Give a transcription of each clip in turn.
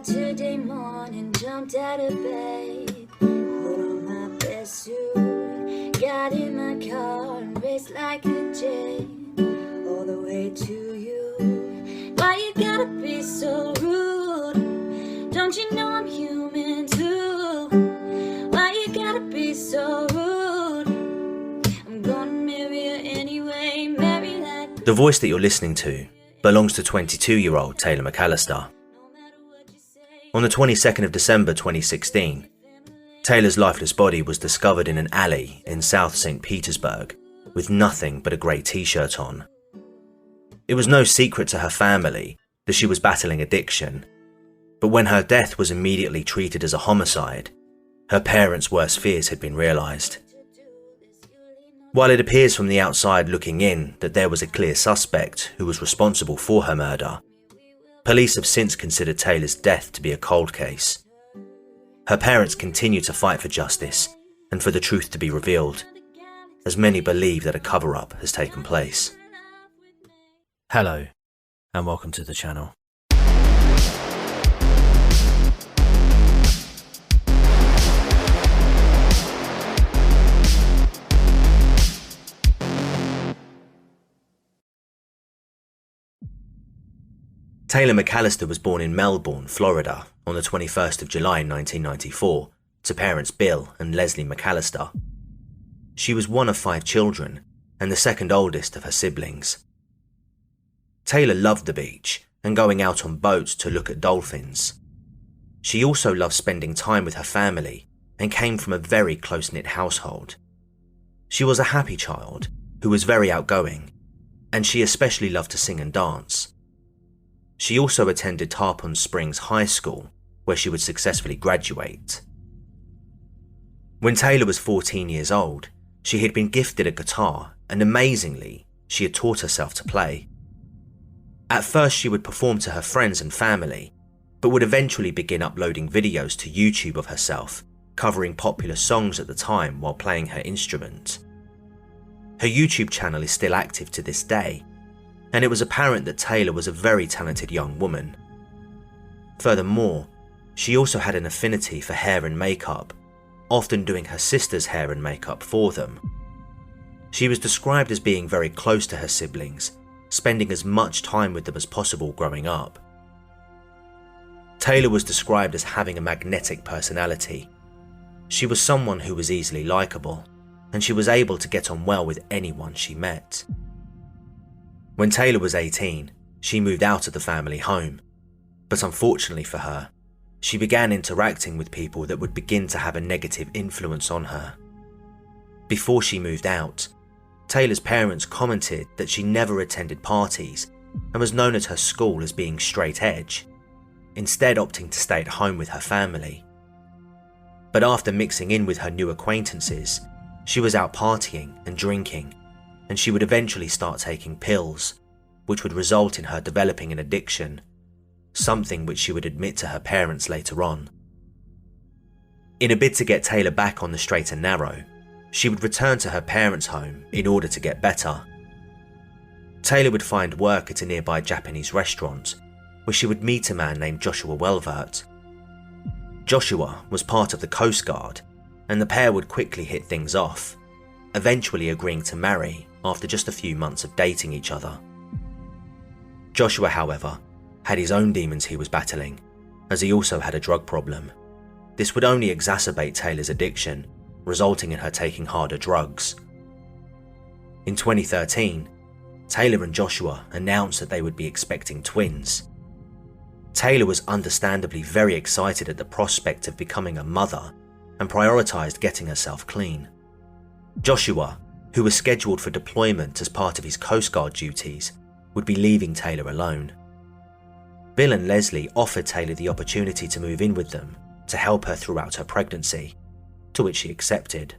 Saturday morning, jumped out of bed, put on my best suit, got in my car and raced like a jet, all the way to you. Why you gotta be so rude? Don't you know I'm human too? Why you gotta be so rude? I'm gonna marry you anyway, marry that. The voice that you're listening to belongs to 22-year-old Taylor McAllister. On the 22nd of December 2016, Taylor's lifeless body was discovered in an alley in South St Petersburg with nothing but a grey t-shirt on. It was no secret to her family that she was battling addiction, but when her death was immediately treated as a homicide, her parents' worst fears had been realised. While it appears from the outside looking in that there was a clear suspect who was responsible for her murder, police have since considered Taylor's death to be a cold case. Her parents continue to fight for justice and for the truth to be revealed, as many believe that a cover-up has taken place. Hello, and welcome to the channel. Taylor McAllister was born in Melbourne, Florida on the 21st of July 1994 to parents Bill and Leslie McAllister. She was one of 5 children and the second oldest of her siblings. Taylor loved the beach and going out on boats to look at dolphins. She also loved spending time with her family and came from a very close-knit household. She was a happy child who was very outgoing, and she especially loved to sing and dance. She also attended Tarpon Springs High School, where she would successfully graduate. When Taylor was 14 years old, she had been gifted a guitar, and amazingly, she had taught herself to play. At first, she would perform to her friends and family, but would eventually begin uploading videos to YouTube of herself, covering popular songs at the time while playing her instrument. Her YouTube channel is still active to this day, and it was apparent that Taylor was a very talented young woman. Furthermore, she also had an affinity for hair and makeup, often doing her sister's hair and makeup for them. She was described as being very close to her siblings, spending as much time with them as possible growing up. Taylor was described as having a magnetic personality. She was someone who was easily likable, and she was able to get on well with anyone she met. When Taylor was 18, she moved out of the family home, but unfortunately for her, she began interacting with people that would begin to have a negative influence on her. Before she moved out, Taylor's parents commented that she never attended parties and was known at her school as being straight edge, instead opting to stay at home with her family. But after mixing in with her new acquaintances, she was out partying and drinking, and she would eventually start taking pills, which would result in her developing an addiction, something which she would admit to her parents later on. In a bid to get Taylor back on the straight and narrow, she would return to her parents' home in order to get better. Taylor would find work at a nearby Japanese restaurant, where she would meet a man named Joshua Welvert. Joshua was part of the Coast Guard, and the pair would quickly hit things off, eventually agreeing to marry after just a few months of dating each other. Joshua, however, had his own demons he was battling, as he also had a drug problem. This would only exacerbate Taylor's addiction, resulting in her taking harder drugs. In 2013, Taylor and Joshua announced that they would be expecting twins. Taylor was understandably very excited at the prospect of becoming a mother and prioritised getting herself clean. Joshua, who was scheduled for deployment as part of his Coast Guard duties, would be leaving Taylor alone. Bill and Leslie offered Taylor the opportunity to move in with them to help her throughout her pregnancy, to which she accepted.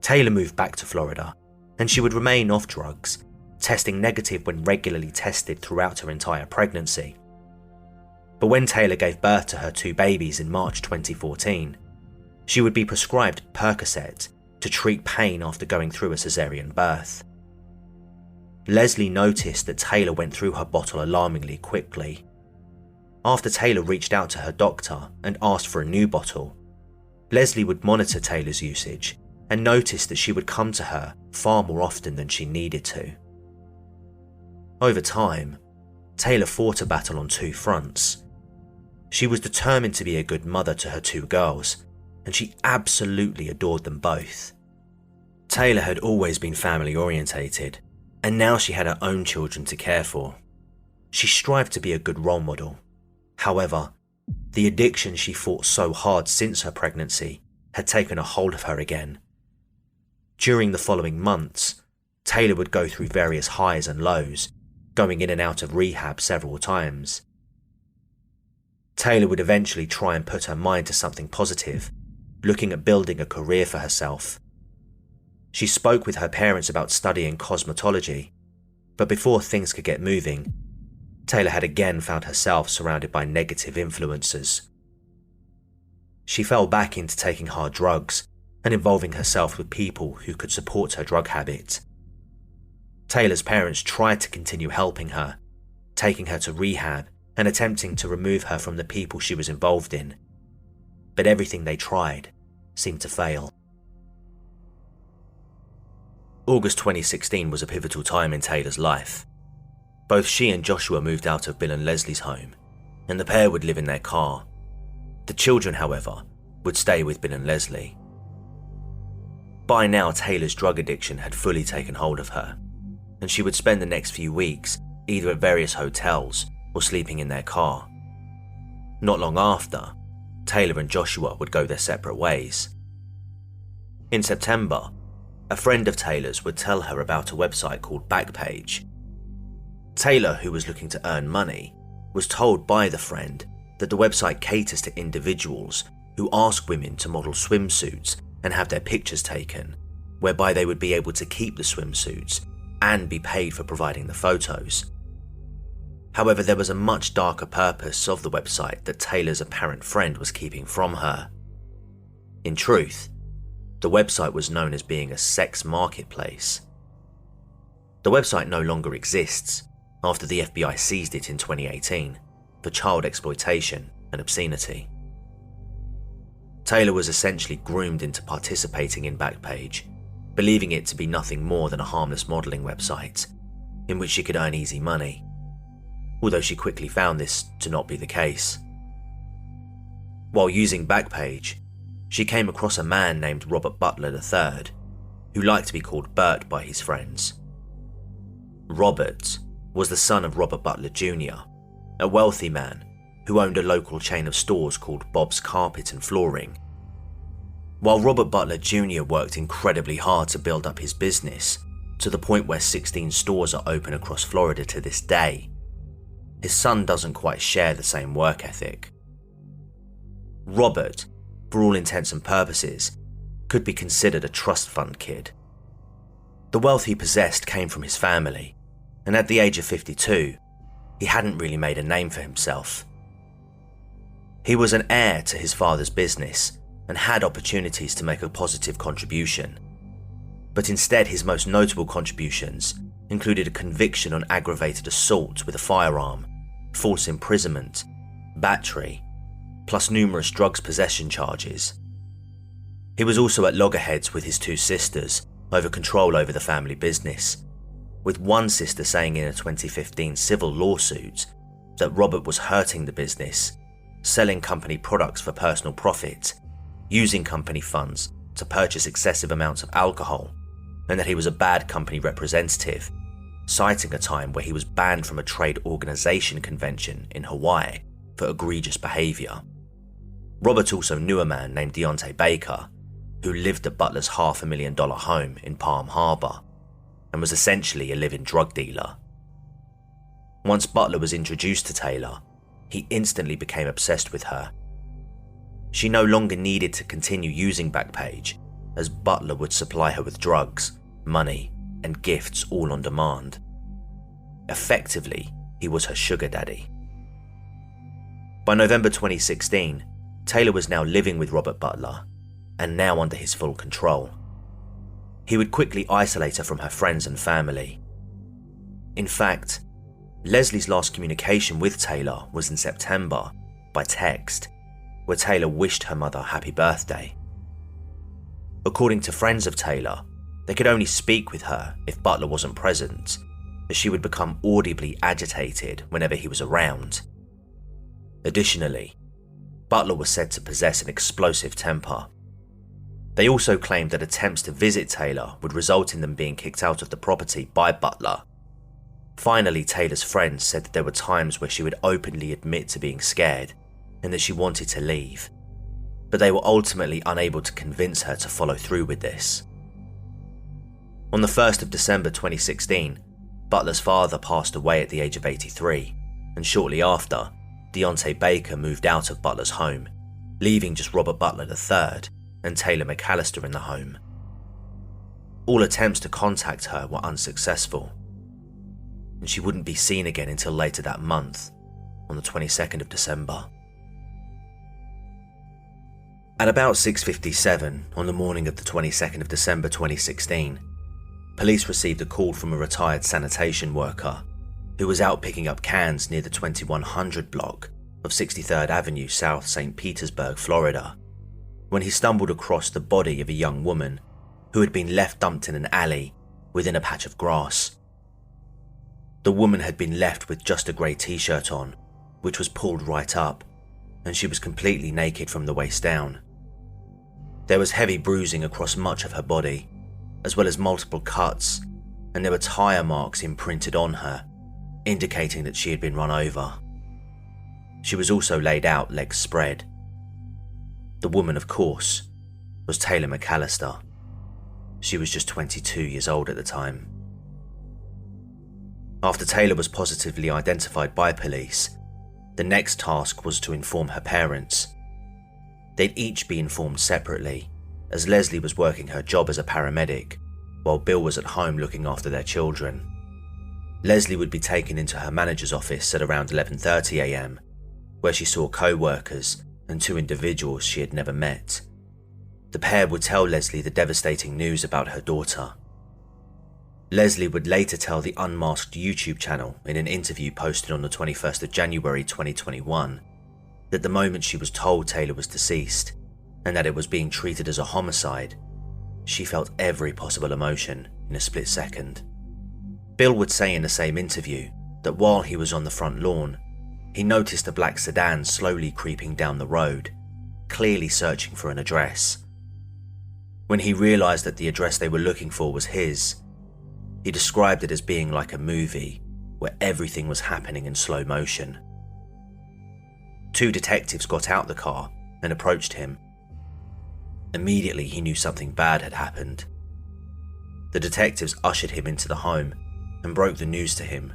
Taylor moved back to Florida, and she would remain off drugs, testing negative when regularly tested throughout her entire pregnancy. But when Taylor gave birth to her 2 babies in March 2014, she would be prescribed Percocet to treat pain after going through a cesarean birth. Leslie noticed that Taylor went through her bottle alarmingly quickly. After Taylor reached out to her doctor and asked for a new bottle, Leslie would monitor Taylor's usage and noticed that she would come to her far more often than she needed to. Over time, Taylor fought a battle on two fronts. She was determined to be a good mother to her two girls, and she absolutely adored them both. Taylor had always been family orientated, and now she had her own children to care for. She strived to be a good role model. However, the addiction she fought so hard since her pregnancy had taken a hold of her again. During the following months, Taylor would go through various highs and lows, going in and out of rehab several times. Taylor would eventually try and put her mind to something positive, looking at building a career for herself. She spoke with her parents about studying cosmetology, but before things could get moving, Taylor had again found herself surrounded by negative influences. She fell back into taking hard drugs and involving herself with people who could support her drug habit. Taylor's parents tried to continue helping her, taking her to rehab and attempting to remove her from the people she was involved in, but everything they tried seemed to fail. August 2016 was a pivotal time in Taylor's life. Both she and Joshua moved out of Bill and Leslie's home, and the pair would live in their car. The children, however, would stay with Bill and Leslie. By now, Taylor's drug addiction had fully taken hold of her, and she would spend the next few weeks either at various hotels or sleeping in their car. Not long after, Taylor and Joshua would go their separate ways. In September, a friend of Taylor's would tell her about a website called Backpage. Taylor, who was looking to earn money, was told by the friend that the website caters to individuals who ask women to model swimsuits and have their pictures taken, whereby they would be able to keep the swimsuits and be paid for providing the photos. However, there was a much darker purpose of the website that Taylor's apparent friend was keeping from her. In truth, the website was known as being a sex marketplace. The website no longer exists after the FBI seized it in 2018 for child exploitation and obscenity. Taylor was essentially groomed into participating in Backpage, believing it to be nothing more than a harmless modelling website in which she could earn easy money, although she quickly found this to not be the case. While using Backpage, she came across a man named Robert Butler III, who liked to be called Bert by his friends. Robert was the son of Robert Butler Jr., a wealthy man who owned a local chain of stores called Bob's Carpet and Flooring. While Robert Butler Jr. worked incredibly hard to build up his business, to the point where 16 stores are open across Florida to this day, his son doesn't quite share the same work ethic. Robert, for all intents and purposes, could be considered a trust fund kid. The wealth he possessed came from his family, and at the age of 52, he hadn't really made a name for himself. He was an heir to his father's business and had opportunities to make a positive contribution, but instead his most notable contributions included a conviction on aggravated assault with a firearm, false imprisonment, battery, plus numerous drugs possession charges. He was also at loggerheads with his two sisters over control over the family business, with one sister saying in a 2015 civil lawsuit that Robert was hurting the business, selling company products for personal profit, using company funds to purchase excessive amounts of alcohol, and that he was a bad company representative, citing a time where he was banned from a trade organization convention in Hawaii for egregious behavior. Robert also knew a man named Deontay Baker, who lived at Butler's $500,000 home in Palm Harbor, and was essentially a living drug dealer. Once Butler was introduced to Taylor, he instantly became obsessed with her. She no longer needed to continue using Backpage, as Butler would supply her with drugs, money, and gifts all on demand. Effectively, he was her sugar daddy. By November 2016, Taylor was now living with Robert Butler, and now under his full control. He would quickly isolate her from her friends and family. In fact, Leslie's last communication with Taylor was in September by text, where Taylor wished her mother happy birthday. According to friends of Taylor, they could only speak with her if Butler wasn't present, as she would become audibly agitated whenever he was around. Additionally, Butler was said to possess an explosive temper. They also claimed that attempts to visit Taylor would result in them being kicked out of the property by Butler. Finally, Taylor's friends said that there were times where she would openly admit to being scared and that she wanted to leave, but they were ultimately unable to convince her to follow through with this. On the 1st of December 2016, Butler's father passed away at the age of 83, and shortly after, Deontay Baker moved out of Butler's home, leaving just Robert Butler III and Taylor McAllister in the home. All attempts to contact her were unsuccessful, and she wouldn't be seen again until later that month, on the 22nd of December. At about 6:57 on the morning of the 22nd of December 2016, police received a call from a retired sanitation worker who was out picking up cans near the 2100 block of 63rd Avenue South, St Petersburg, Florida, when he stumbled across the body of a young woman who had been left dumped in an alley within a patch of grass. The woman had been left with just a grey t-shirt on, which was pulled right up, and she was completely naked from the waist down. There was heavy bruising across much of her body, as well as multiple cuts, and there were tyre marks imprinted on her, indicating that she had been run over. She was also laid out, legs spread. The woman, of course, was Taylor McAllister. She was just 22 years old at the time. After Taylor was positively identified by police, the next task was to inform her parents. They'd each be informed separately, as Leslie was working her job as a paramedic, while Bill was at home looking after their children. Leslie would be taken into her manager's office at around 11:30 a.m, where she saw co-workers and two individuals she had never met. The pair would tell Leslie the devastating news about her daughter. Leslie would later tell the Unmasked YouTube channel in an interview posted on the 21st of January 2021 that the moment she was told Taylor was deceased and that it was being treated as a homicide, she felt every possible emotion in a split second. Bill would say in the same interview that while he was on the front lawn, he noticed a black sedan slowly creeping down the road, clearly searching for an address. When he realised that the address they were looking for was his, he described it as being like a movie where everything was happening in slow motion. Two detectives got out the car and approached him. Immediately he knew something bad had happened. The detectives ushered him into the home and broke the news to him.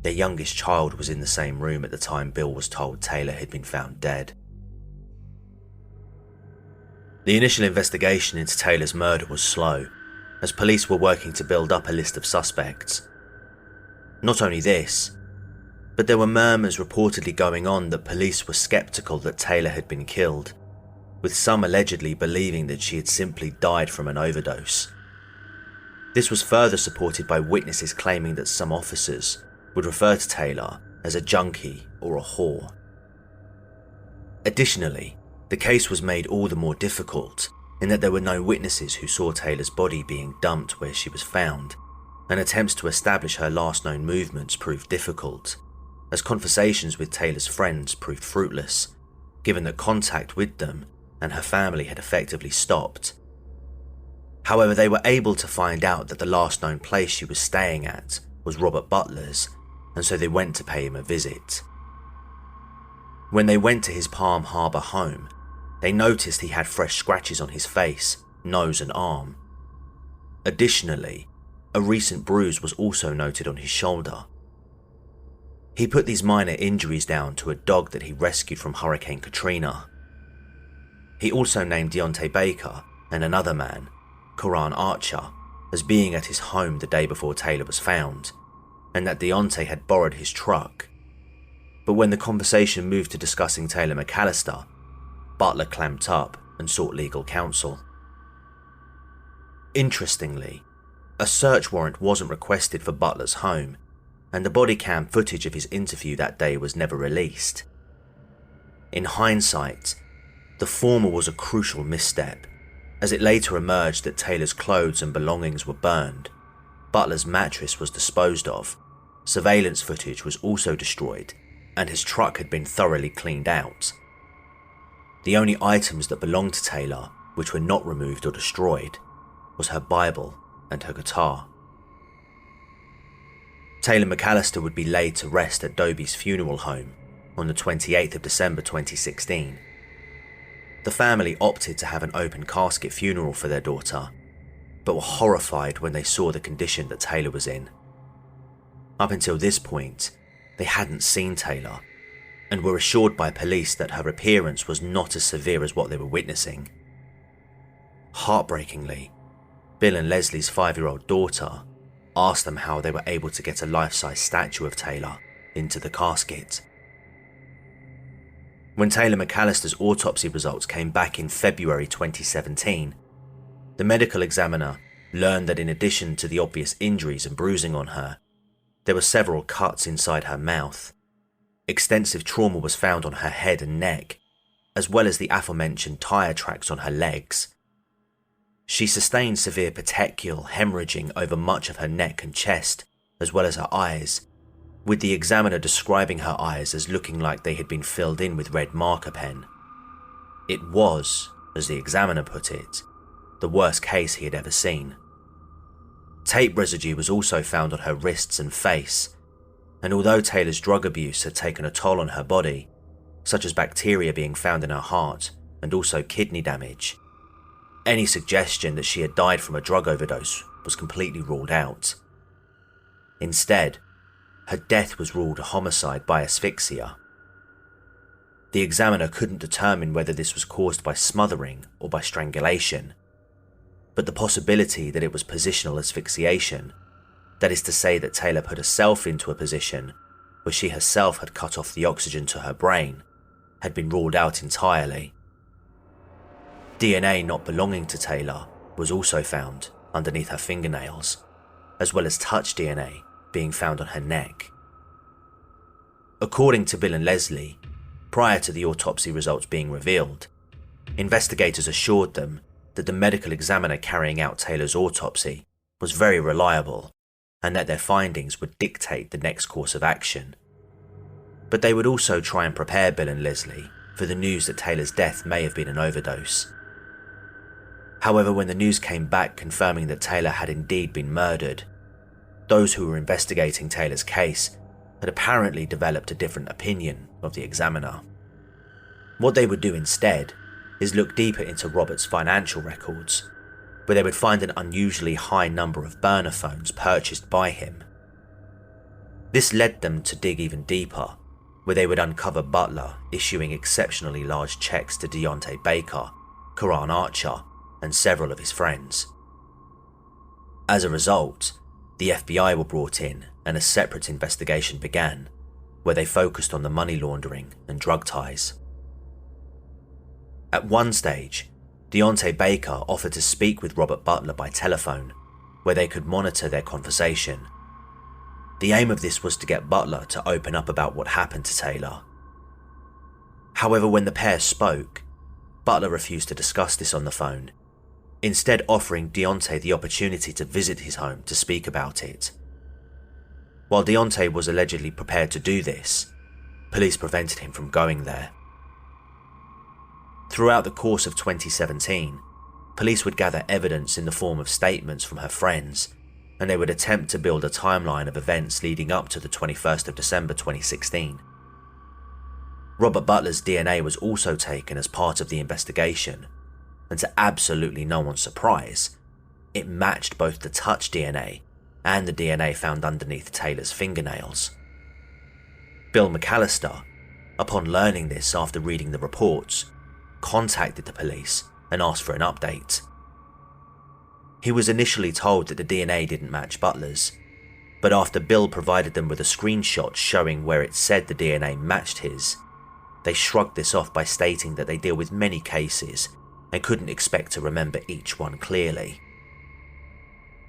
Their youngest child was in the same room at the time Bill was told Taylor had been found dead. The initial investigation into Taylor's murder was slow, as police were working to build up a list of suspects. Not only this, but there were murmurs reportedly going on that police were skeptical that Taylor had been killed, with some allegedly believing that she had simply died from an overdose. This was further supported by witnesses claiming that some officers would refer to Taylor as a junkie or a whore. Additionally, the case was made all the more difficult in that there were no witnesses who saw Taylor's body being dumped where she was found, and attempts to establish her last known movements proved difficult, as conversations with Taylor's friends proved fruitless, given that contact with them and her family had effectively stopped. However, they were able to find out that the last known place she was staying at was Robert Butler's, and so they went to pay him a visit. When they went to his Palm Harbor home, they noticed he had fresh scratches on his face, nose and arm. Additionally, a recent bruise was also noted on his shoulder. He put these minor injuries down to a dog that he rescued from Hurricane Katrina. He also named Deontay Baker and another man, Coran Archer, as being at his home the day before Taylor was found, and that Deontay had borrowed his truck. But when the conversation moved to discussing Taylor McAllister, Butler clamped up and sought legal counsel. Interestingly, a search warrant wasn't requested for Butler's home, and the body cam footage of his interview that day was never released. In hindsight, the former was a crucial misstep, as it later emerged that Taylor's clothes and belongings were burned, Butler's mattress was disposed of, surveillance footage was also destroyed, and his truck had been thoroughly cleaned out. The only items that belonged to Taylor, which were not removed or destroyed, was her Bible and her guitar. Taylor McAllister would be laid to rest at Dobie's funeral home on the 28th of December 2016. The family opted to have an open casket funeral for their daughter, but were horrified when they saw the condition that Taylor was in. Up until this point, they hadn't seen Taylor, and were assured by police that her appearance was not as severe as what they were witnessing. Heartbreakingly, Bill and Leslie's 5-year-old daughter asked them how they were able to get a life-size statue of Taylor into the casket. When Taylor McAllister's autopsy results came back in February 2017, the medical examiner learned that in addition to the obvious injuries and bruising on her, there were several cuts inside her mouth. Extensive trauma was found on her head and neck, as well as the aforementioned tyre tracks on her legs. She sustained severe petechial hemorrhaging over much of her neck and chest, as well as her eyes, with the examiner describing her eyes as looking like they had been filled in with red marker pen. It was, as the examiner put it, the worst case he had ever seen. Tape residue was also found on her wrists and face, and although Taylor's drug abuse had taken a toll on her body, such as bacteria being found in her heart and also kidney damage, any suggestion that she had died from a drug overdose was completely ruled out. Instead, her death was ruled a homicide by asphyxia. The examiner couldn't determine whether this was caused by smothering or by strangulation, but the possibility that it was positional asphyxiation, that is to say that Taylor put herself into a position where she herself had cut off the oxygen to her brain, had been ruled out entirely. DNA not belonging to Taylor was also found underneath her fingernails, as well as touch DNA being found on her neck. According to Bill and Leslie, prior to the autopsy results being revealed, investigators assured them that the medical examiner carrying out Taylor's autopsy was very reliable and that their findings would dictate the next course of action. But they would also try and prepare Bill and Leslie for the news that Taylor's death may have been an overdose. However, when the news came back confirming that Taylor had indeed been murdered, those who were investigating Taylor's case had apparently developed a different opinion of the examiner. What they would do instead is look deeper into Robert's financial records, where they would find an unusually high number of burner phones purchased by him. This led them to dig even deeper, where they would uncover Butler issuing exceptionally large checks to Deontay Baker, Karan Archer, and several of his friends. As a result, the FBI were brought in and a separate investigation began, where they focused on the money laundering and drug ties. At one stage, Deontay Baker offered to speak with Robert Butler by telephone, where they could monitor their conversation. The aim of this was to get Butler to open up about what happened to Taylor. However, when the pair spoke, Butler refused to discuss this on the phone, instead offering Deontay the opportunity to visit his home to speak about it. While Deontay was allegedly prepared to do this, police prevented him from going there. Throughout the course of 2017, police would gather evidence in the form of statements from her friends, and they would attempt to build a timeline of events leading up to the 21st of December 2016. Robert Butler's DNA was also taken as part of the investigation, and to absolutely no one's surprise, it matched both the touch DNA and the DNA found underneath Taylor's fingernails. Bill McAllister, upon learning this after reading the reports, contacted the police and asked for an update. He was initially told that the DNA didn't match Butler's, but after Bill provided them with a screenshot showing where it said the DNA matched his, they shrugged this off by stating that they deal with many cases and couldn't expect to remember each one clearly.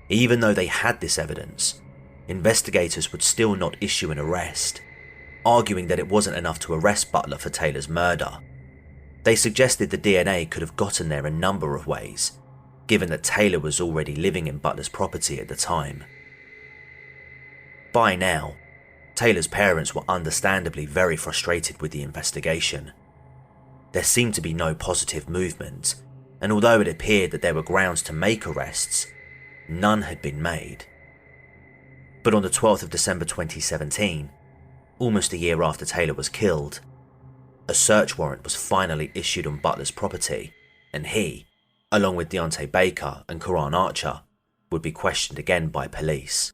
Even though they had this evidence, investigators would still not issue an arrest, arguing that it wasn't enough to arrest Butler for Taylor's murder. They suggested the DNA could have gotten there a number of ways, given that Taylor was already living in Butler's property at the time. By now, Taylor's parents were understandably very frustrated with the investigation. There seemed to be no positive movement, and although it appeared that there were grounds to make arrests, none had been made. But on the 12th of December 2017, almost a year after Taylor was killed, a search warrant was finally issued on Butler's property, and he, along with Deontay Baker and Karan Archer, would be questioned again by police.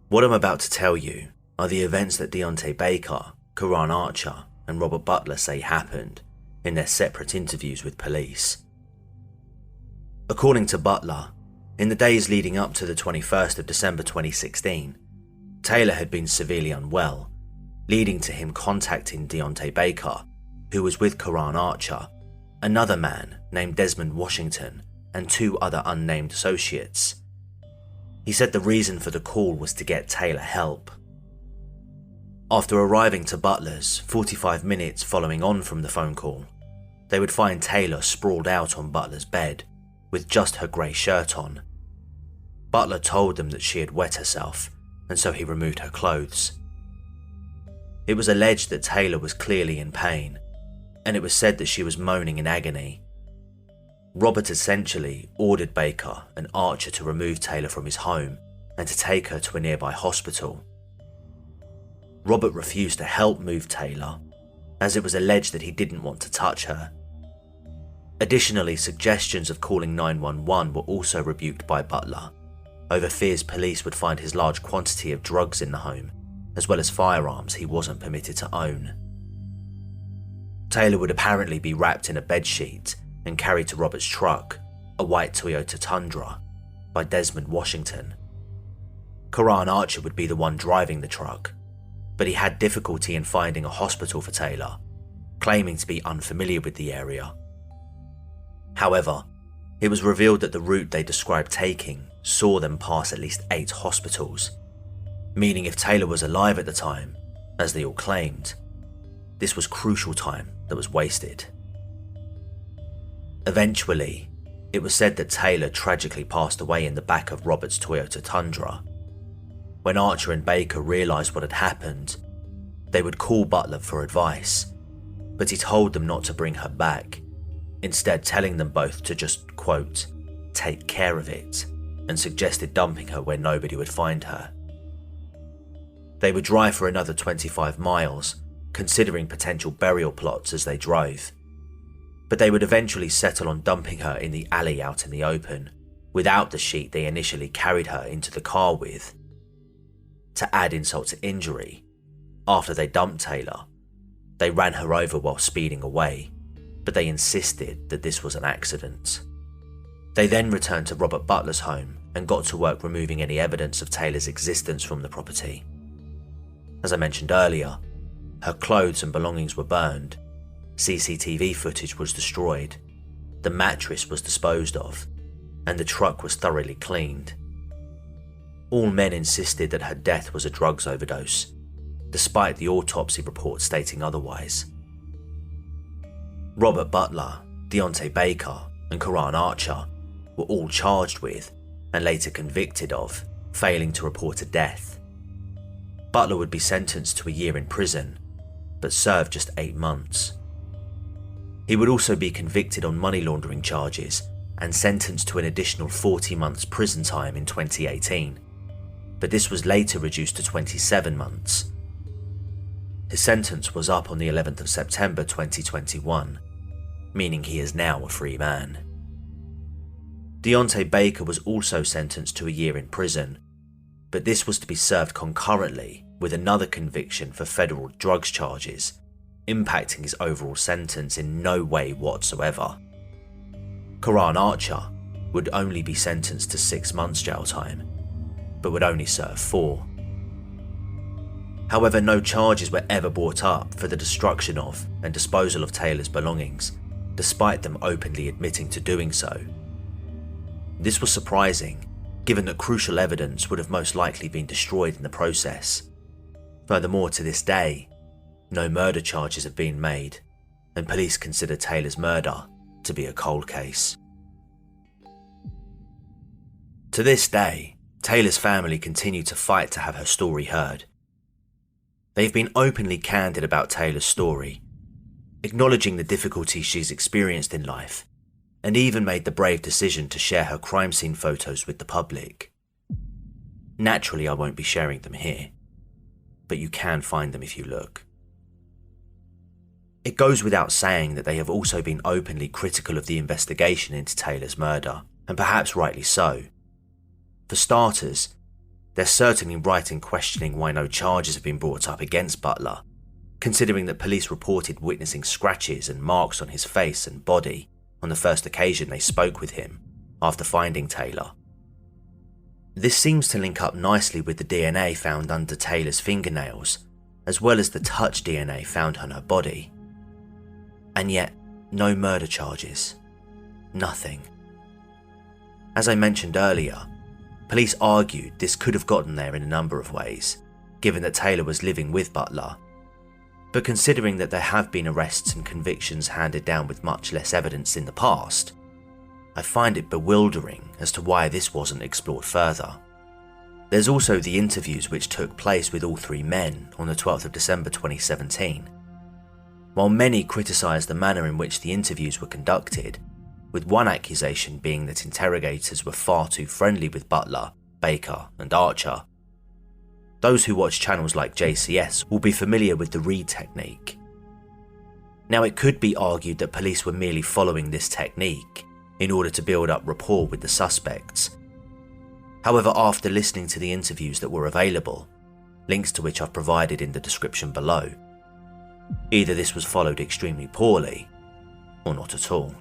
What I'm about to tell you are the events that Deontay Baker, Karan Archer, and Robert Butler say happened in their separate interviews with police. According to Butler, in the days leading up to the 21st of December 2016, Taylor had been severely unwell, leading to him contacting Deontay Baker, who was with Karan Archer, another man named Desmond Washington, and two other unnamed associates. He said the reason for the call was to get Taylor help. After arriving to Butler's 45 minutes following on from the phone call, they would find Taylor sprawled out on Butler's bed with just her grey shirt on. Butler told them that she had wet herself, and so he removed her clothes. It was alleged that Taylor was clearly in pain, and it was said that she was moaning in agony. Robert essentially ordered Baker and Archer to remove Taylor from his home and to take her to a nearby hospital. Robert refused to help move Taylor, as it was alleged that he didn't want to touch her. Additionally, suggestions of calling 911 were also rebuked by Butler, over fears police would find his large quantity of drugs in the home, as well as firearms he wasn't permitted to own. Taylor would apparently be wrapped in a bedsheet and carried to Robert's truck, a white Toyota Tundra, by Desmond Washington. Karan Archer would be the one driving the truck, but he had difficulty in finding a hospital for Taylor, claiming to be unfamiliar with the area. However, it was revealed that the route they described taking saw them pass at least 8 hospitals, meaning if Taylor was alive at the time, as they all claimed, this was crucial time that was wasted. Eventually, it was said that Taylor tragically passed away in the back of Robert's Toyota Tundra. When Archer and Baker realised what had happened, they would call Butler for advice, but he told them not to bring her back, instead telling them both to just, quote, take care of it, and suggested dumping her where nobody would find her. They would drive for another 25 miles, considering potential burial plots as they drove, but they would eventually settle on dumping her in the alley out in the open, without the sheet they initially carried her into the car with. To add insult to injury, after they dumped Taylor, they ran her over while speeding away, but they insisted that this was an accident. They then returned to Robert Butler's home and got to work removing any evidence of Taylor's existence from the property. As I mentioned earlier, her clothes and belongings were burned, CCTV footage was destroyed, the mattress was disposed of, and the truck was thoroughly cleaned. All men insisted that her death was a drugs overdose, despite the autopsy report stating otherwise. Robert Butler, Deontay Baker, and Karan Archer were all charged with, and later convicted of, failing to report a death. Butler would be sentenced to a year in prison, but served just 8 months. He would also be convicted on money laundering charges and sentenced to an additional 40 months prison time in 2018, but this was later reduced to 27 months. His sentence was up on the 11th of September 2021, meaning he is now a free man. Deontay Baker was also sentenced to a year in prison, but this was to be served concurrently with another conviction for federal drugs charges, impacting his overall sentence in no way whatsoever. Karan Archer would only be sentenced to 6 months jail time, but would only serve 4. However, no charges were ever brought up for the destruction of and disposal of Taylor's belongings, despite them openly admitting to doing so. This was surprising, given that crucial evidence would have most likely been destroyed in the process. Furthermore, to this day, no murder charges have been made, and police consider Taylor's murder to be a cold case. To this day, Taylor's family continue to fight to have her story heard. They've been openly candid about Taylor's story, acknowledging the difficulties she's experienced in life, and even made the brave decision to share her crime scene photos with the public. Naturally, I won't be sharing them here, but you can find them if you look. It goes without saying that they have also been openly critical of the investigation into Taylor's murder, and perhaps rightly so. For starters, they're certainly right in questioning why no charges have been brought up against Butler, considering that police reported witnessing scratches and marks on his face and body on the first occasion they spoke with him after finding Taylor. This seems to link up nicely with the DNA found under Taylor's fingernails, as well as the touch DNA found on her body. And yet, no murder charges. Nothing. As I mentioned earlier, police argued this could have gotten there in a number of ways, given that Taylor was living with Butler. But considering that there have been arrests and convictions handed down with much less evidence in the past, I find it bewildering as to why this wasn't explored further. There's also the interviews which took place with all three men on the 12th of December 2017. While many criticised the manner in which the interviews were conducted, with one accusation being that interrogators were far too friendly with Butler, Baker and Archer, those who watch channels like JCS will be familiar with the read technique. Now, it could be argued that police were merely following this technique in order to build up rapport with the suspects. However, after listening to the interviews that were available, links to which I've provided in the description below, either this was followed extremely poorly or not at all.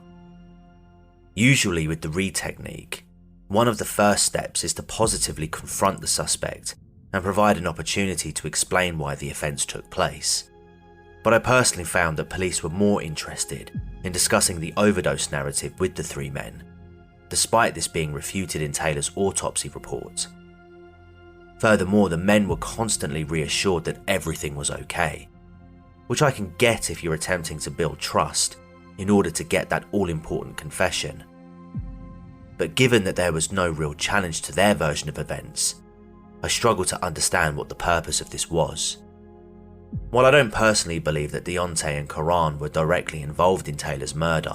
Usually with the read technique, one of the first steps is to positively confront the suspect and provide an opportunity to explain why the offence took place. But I personally found that police were more interested in discussing the overdose narrative with the three men, despite this being refuted in Taylor's autopsy report. Furthermore, the men were constantly reassured that everything was okay, which I can get if you're attempting to build trust in order to get that all-important confession. But given that there was no real challenge to their version of events, I struggle to understand what the purpose of this was. While I don't personally believe that Deontay and Karan were directly involved in Taylor's murder,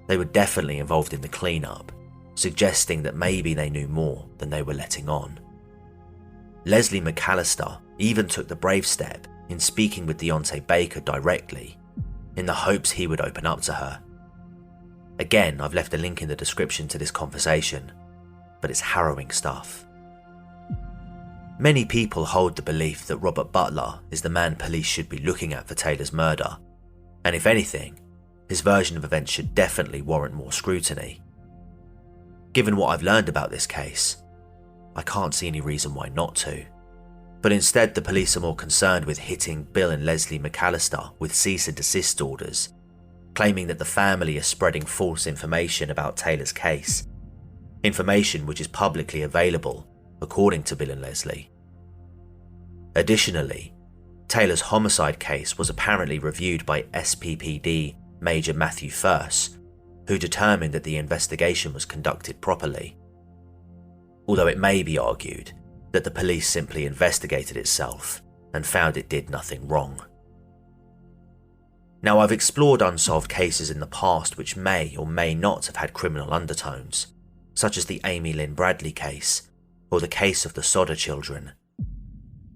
they were definitely involved in the cleanup, suggesting that maybe they knew more than they were letting on. Leslie McAllister even took the brave step in speaking with Deontay Baker directly, in the hopes he would open up to her. Again, I've left a link in the description to this conversation, but it's harrowing stuff. Many people hold the belief that Robert Butler is the man police should be looking at for Taylor's murder, and if anything, his version of events should definitely warrant more scrutiny. Given what I've learned about this case, I can't see any reason why not to. But instead, the police are more concerned with hitting Bill and Leslie McAllister with cease and desist orders, claiming that the family is spreading false information about Taylor's case, information which is publicly available according to Bill and Leslie. Additionally, Taylor's homicide case was apparently reviewed by SPPD Major Matthew Furse, who determined that the investigation was conducted properly. Although it may be argued that the police simply investigated itself and found it did nothing wrong. Now, I've explored unsolved cases in the past which may or may not have had criminal undertones, such as the Amy Lynn Bradley case or the case of the Sodder children.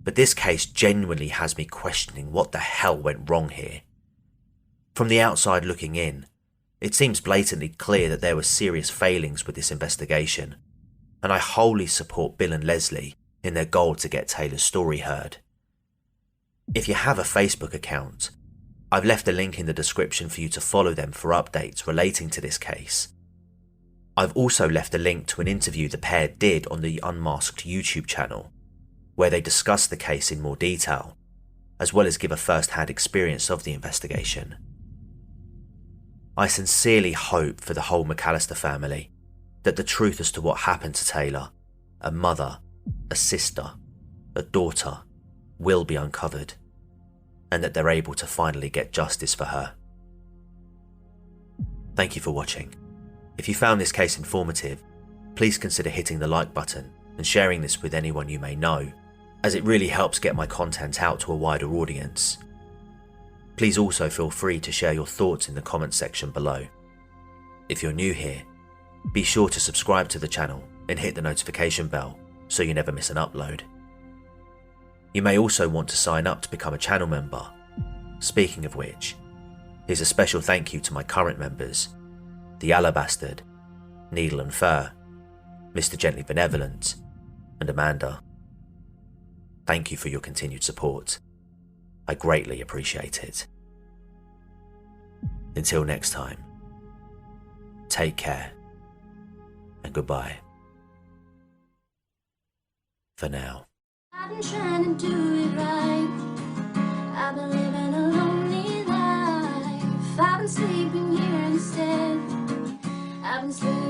But this case genuinely has me questioning what the hell went wrong here. From the outside looking in, it seems blatantly clear that there were serious failings with this investigation, and I wholly support Bill and Leslie in their goal to get Taylor's story heard. If you have a Facebook account, I've left a link in the description for you to follow them for updates relating to this case. I've also left a link to an interview the pair did on the Unmasked YouTube channel, where they discuss the case in more detail, as well as give a first-hand experience of the investigation. I sincerely hope for the whole McAllister family that the truth as to what happened to Taylor a mother, a sister, a daughter will be uncovered, and that they're able to finally get justice for her. Thank you for watching. If you found this case informative, please consider hitting the like button and sharing this with anyone you may know, as it really helps get my content out to a wider audience. Please also feel free to share your thoughts in the comments section below. If you're new here, be sure to subscribe to the channel and hit the notification bell so you never miss an upload. You may also want to sign up to become a channel member. Speaking of which, here's a special thank you to my current members, the Alabastard, Needle and Fur, Mr. Gently Benevolent, and Amanda. Thank you for your continued support. I greatly appreciate it. Until next time, take care and goodbye. For now. I've been trying to do it right. I've been living a lonely life. I've been sleeping here instead. I've been sleeping